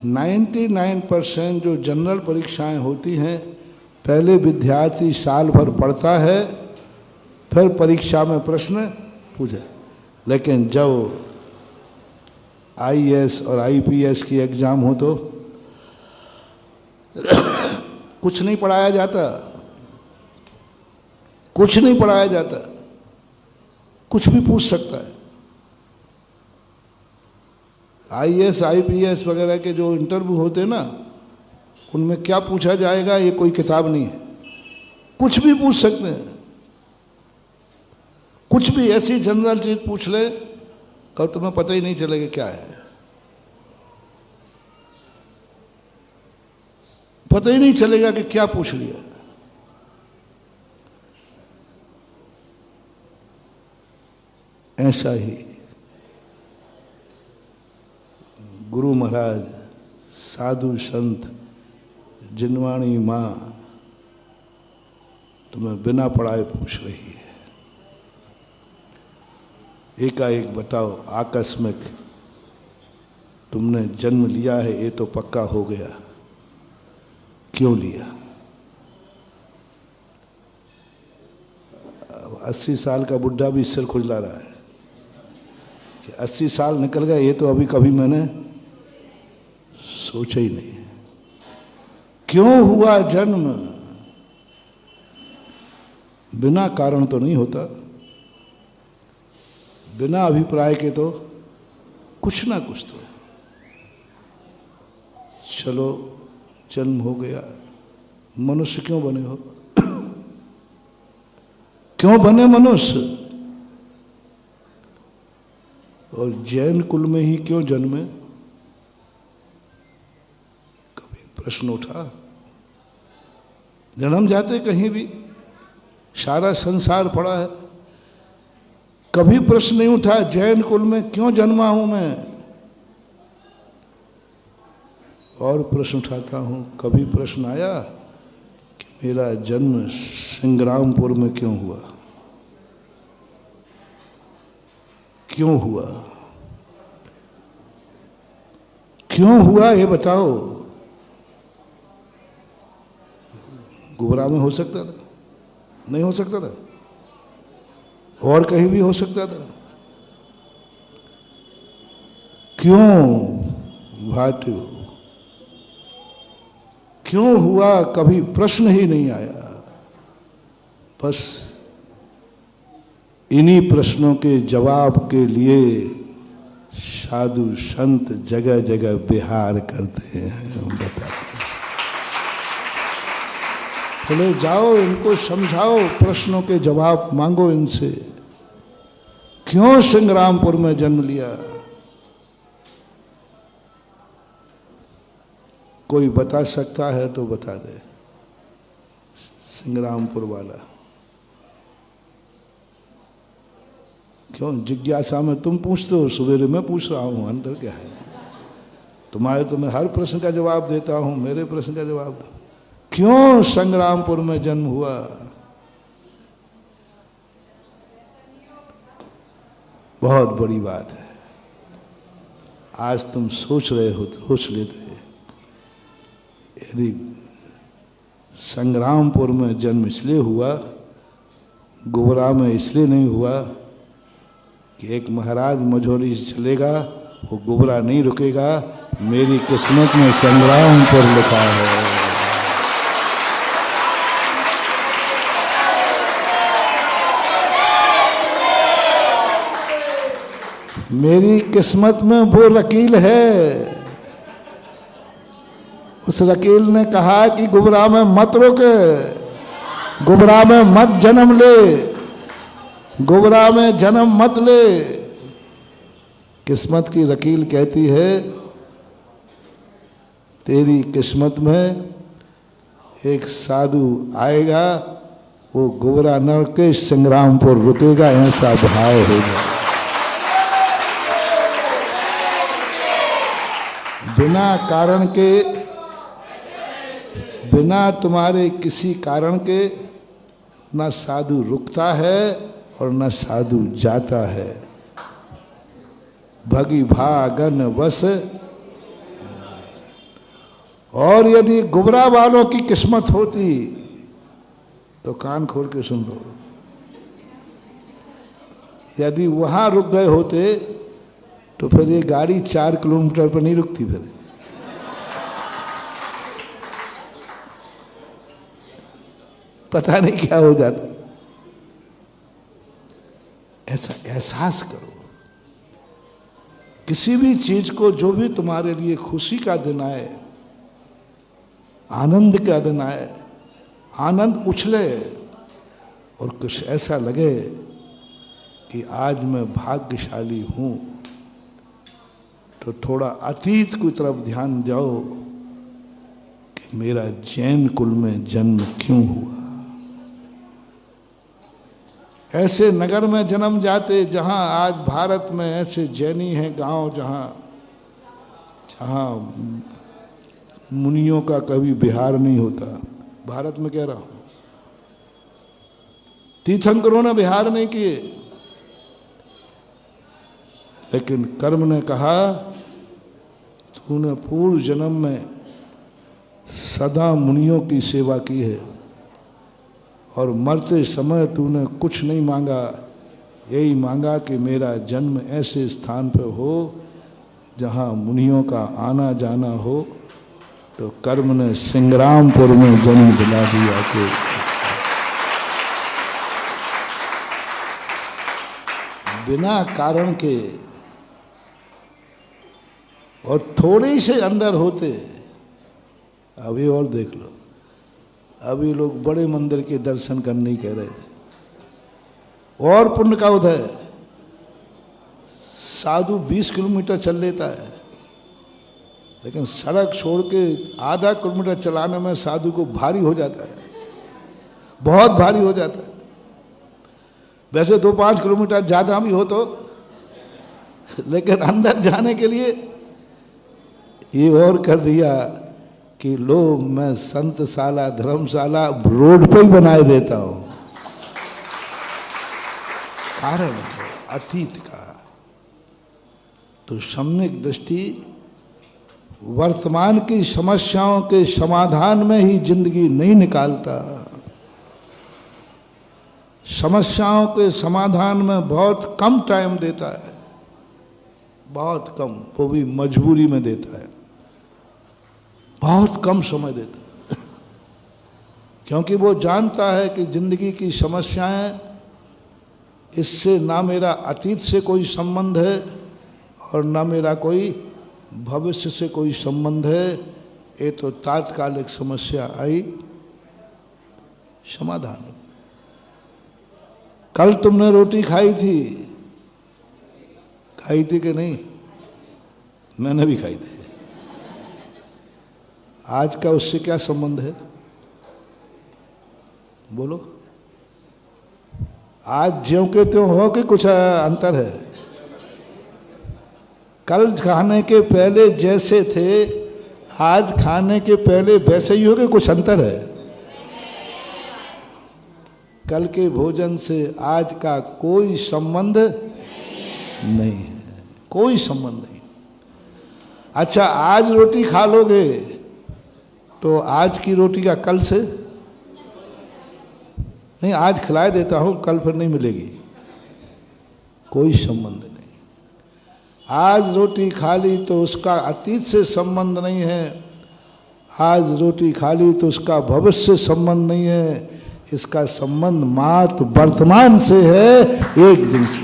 99% जो जनरल परीक्षाएं होती हैं, पहले विद्यार्थी साल भर पढ़ता है, फिर परीक्षा में प्रश्न पूछे। लेकिन जब आईएएस और आईपीएस की एग्जाम हो तो कुछ नहीं पढ़ाया जाता, कुछ नहीं पढ़ाया जाता, कुछ भी पूछ सकता है। आईएएस आईपीएस वगैरह के जो इंटरव्यू होते हैं ना, उनमें क्या पूछा जाएगा ये कोई किताब नहीं है, कुछ भी पूछ सकते हैं। कुछ भी ऐसी जनरल चीज पूछ ले, कब तुम्हें पता ही नहीं चलेगा क्या है, पता ही नहीं चलेगा कि क्या पूछ लिया। ऐसा ही गुरु महाराज, साधु संत, जिनवाणी मां तुम्हें बिना पढ़ाए पूछ रही है। एकाएक बताओ, आकस्मिक तुमने जन्म लिया है, ये तो पक्का हो गया, क्यों लिया? 80 साल का बुढ़ा भी सिर खुजला रहा है कि 80 साल निकल गए, ये तो अभी कभी मैंने सोचा ही नहीं। क्यों हुआ जन्म? बिना कारण तो नहीं होता, बिना अभिप्राय के तो कुछ ना कुछ तो। चलो जन्म हो गया, मनुष्य क्यों बने हो? क्यों बने मनुष्य? और जैन कुल में ही क्यों जन्मे? कभी प्रश्न उठा? जन्म जाते कहीं भी, सारा संसार पड़ा है, कभी प्रश्न नहीं उठा जैन कुल में क्यों जन्मा हूं मैं? और प्रश्न उठाता हूं, कभी प्रश्न आया कि मेरा जन्म संग्रामपुर में क्यों हुआ? क्यों हुआ? क्यों हुआ ये बताओ। गुबरा में हो सकता था? नहीं हो सकता था? और कहीं भी हो सकता था? क्यों भाटियों, क्यों हुआ? कभी प्रश्न ही नहीं आया। बस इन्हीं प्रश्नों के जवाब के लिए साधु संत जगह जगह विहार करते हैं। बताते बोले जाओ, इनको समझाओ, प्रश्नों के जवाब मांगो इनसे। क्यों संग्रामपुर में जन्म लिया? कोई बता सकता है तो बता दे। संग्रामपुर वाला क्यों? जिज्ञासा में तुम पूछते हो, सवेरे मैं पूछ रहा हूं, अंदर क्या है तुम्हारे? तो मैं हर प्रश्न का जवाब देता हूं, मेरे प्रश्न का जवाब दो। क्यों संग्रामपुर में जन्म हुआ? बहुत बड़ी बात है। आज तुम सोच रहे हो, सोच लेते। यदि संग्रामपुर में जन्म इसलिए हुआ, गोबरा में इसलिए नहीं हुआ कि एक महाराज मझोली से चलेगा, वो गोबरा नहीं रुकेगा। मेरी किस्मत में संग्रामपुर लिखा है। मेरी किस्मत में वो वकील है। उस वकील ने कहा कि गुबरा में मत रुके, गुबरा में मत जन्म ले, गुबरा में जन्म मत ले। किस्मत की वकील कहती है तेरी किस्मत में एक साधु आएगा, वो गुबरा न रुके, संग्रामपुर रुकेगा, ऐसा भाव होगा। बिना कारण के, बिना तुम्हारे किसी कारण के न साधु रुकता है और न साधु जाता है। भगी भागन वस और यदि गुबरा वालों की किस्मत होती तो कान खोल के सुन लो, यदि वहां रुक गए होते तो फिर ये गाड़ी 4 किलोमीटर पर नहीं रुकती, फिर पता नहीं क्या हो जाता। ऐसा एहसास करो, किसी भी चीज को, जो भी तुम्हारे लिए खुशी का दिन आए, आनंद का दिन आए, आनंद उछले और कुछ ऐसा लगे कि आज मैं भाग्यशाली हूं, तो थोड़ा अतीत की तरफ ध्यान जाओ कि मेरा जैन कुल में जन्म क्यों हुआ। ऐसे नगर में जन्म जाते जहां आज भारत में ऐसे जैनी हैं गांव, जहां मुनियों का कभी विहार नहीं होता। भारत में कह रहा हूं, तीर्थंकरों ने विहार नहीं किए, लेकिन कर्म ने कहा तूने पूर्व जन्म में सदा मुनियों की सेवा की है और मरते समय तूने कुछ नहीं मांगा, यही मांगा कि मेरा जन्म ऐसे स्थान पर हो जहां मुनियों का आना जाना हो। तो कर्म ने सिंग्रामपुर में जन्म दिला दिया कि बिना कारण के, और थोड़ी से अंदर होते। अभी और देख लो, अभी लोग बड़े मंदिर के दर्शन करने ही कह रहे थे, और पुण्य का उदय। साधु 20 किलोमीटर चल लेता है, लेकिन सड़क छोड़ के आधा किलोमीटर चलाने में साधु को भारी हो जाता है, बहुत भारी हो जाता है। वैसे 2-5 किलोमीटर ज्यादा भी हो तो, लेकिन अंदर जाने के लिए ये और कर दिया कि लो मैं संतशाला धर्मशाला रोड पे ही बनाए देता हूं। कारण है अतीत का। तो सम्यक दृष्टि वर्तमान की समस्याओं के समाधान में ही जिंदगी नहीं निकालता। समस्याओं के समाधान में बहुत कम टाइम देता है, बहुत कम, वो भी मजबूरी में देता है, बहुत कम समय देता है। क्योंकि वो जानता है कि जिंदगी की समस्याएं, इससे ना मेरा अतीत से कोई संबंध है और ना मेरा कोई भविष्य से कोई संबंध है। ये तो तात्कालिक समस्या आई, समाधान। कल तुमने रोटी खाई थी कि नहीं? मैंने भी खाई थी। आज का उससे क्या संबंध है? बोलो। आज ज्यों के त्यों हो कि कुछ अंतर है? कल खाने के पहले जैसे थे, आज खाने के पहले वैसे ही हो कि कुछ अंतर है? कल के भोजन से आज का कोई संबंध नहीं है, कोई संबंध नहीं। अच्छा, आज रोटी खा लोगे तो आज की रोटी का कल से नहीं, आज खिला देता हूं, कल फिर नहीं मिलेगी, कोई संबंध नहीं। आज रोटी खा ली तो उसका अतीत से संबंध नहीं है, आज रोटी खा ली तो उसका भविष्य से संबंध नहीं है, इसका संबंध मात्र वर्तमान से है, एक दिन से।